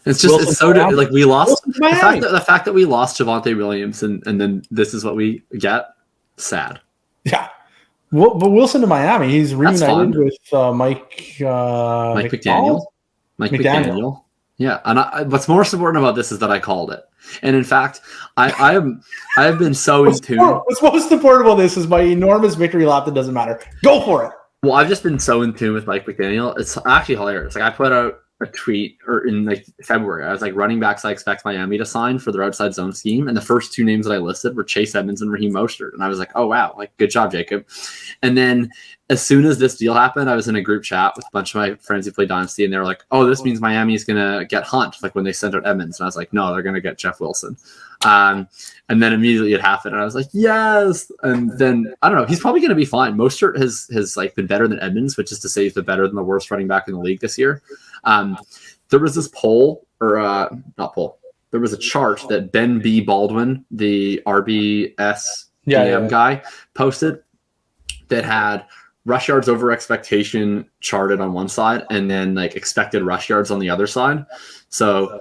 It's just it's so like we lost the fact that we lost Javonte Williams and then this is what we get. Sad. Yeah. Well, but Wilson to Miami, he's reunited with Mike McDaniel. Mike McDaniel. Yeah, and what's most important about this is that I called it. And in fact, I have been so in tune. What's most important about this is my enormous victory lap that doesn't matter. Go for it. Well, I've just been so in tune with Mike McDaniel. It's actually hilarious. Like I put out a tweet or in like February, I was like, running backs I expect Miami to sign for their outside zone scheme, and the first two names that I listed were Chase Edmonds and Raheem Mostert, and I was like, oh wow, like good job, Jacob. And then as soon as this deal happened, I was in a group chat with a bunch of my friends who play Dynasty, and they were like, oh, this means Miami is gonna get Hunt, like when they sent out Edmonds, and I was like, no, they're gonna get Jeff Wilson. And then immediately it happened, and I was like, yes. And then I don't know, he's probably gonna be fine. Mostert has like been better than Edmonds, which is to say he's been better than the worst running back in the league this year. There was this poll, or not poll. There was a chart that Ben B. Baldwin, the RBS guy, posted that had rush yards over expectation charted on one side and then like expected rush yards on the other side. So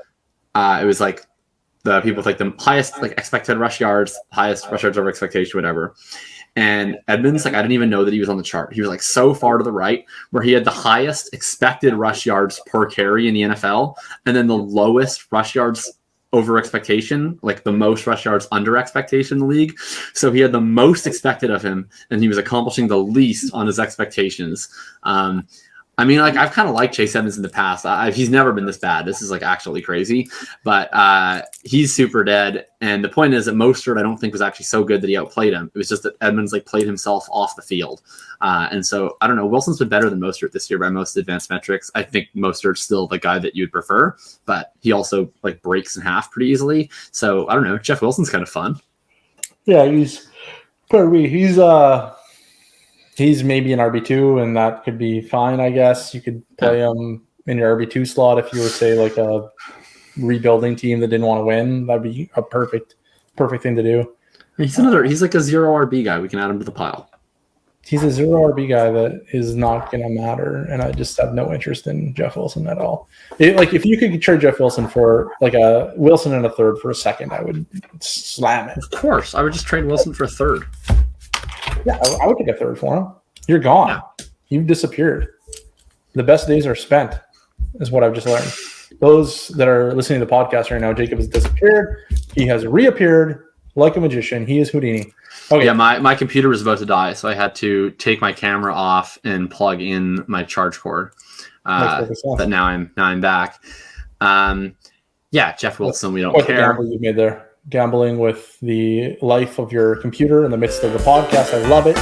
it was like the people with like the highest like expected rush yards, highest rush yards over expectation, whatever. And Edmonds, like I didn't even know that he was on the chart. He was like so far to the right where he had the highest expected rush yards per carry in the NFL and then the lowest rush yards over expectation, like the most rush yards under expectation in the league. So he had the most expected of him and he was accomplishing the least on his expectations. I mean, like I've kind of liked Chase Edmonds in the past. He's never been this bad. This is like actually crazy, but he's super dead. And the point is that Mostert, I don't think was actually so good that he outplayed him. It was just that Edmonds like played himself off the field. And so I don't know. Wilson's been better than Mostert this year by most advanced metrics. I think Mostert's still the guy that you'd prefer, but he also like breaks in half pretty easily. So I don't know. Jeff Wilson's kind of fun. Yeah, he's maybe an RB2, and that could be fine, I guess. You could play him in your RB2 slot if you were, say, like a rebuilding team that didn't want to win. That'd be a perfect thing to do. He's like a zero RB guy. We can add him to the pile. He's a zero RB guy that is not going to matter, and I just have no interest in Jeff Wilson at all. Like if you could trade Jeff Wilson for like a Wilson and a third for a second, I would slam it. Of course, I would just trade Wilson for a third. Yeah, I would take a third for him. You're gone. Yeah. You've disappeared. The best days are spent, is what I've just learned. Those that are listening to the podcast right now, Jacob has disappeared. He has reappeared like a magician. He is Houdini. Okay. Yeah, my computer was about to die, so I had to take my camera off and plug in my charge cord. But now I'm back. Yeah, Jeff Wilson, we don't care. Gamble you made there. Gambling with the life of your computer in the midst of the podcast. I love it.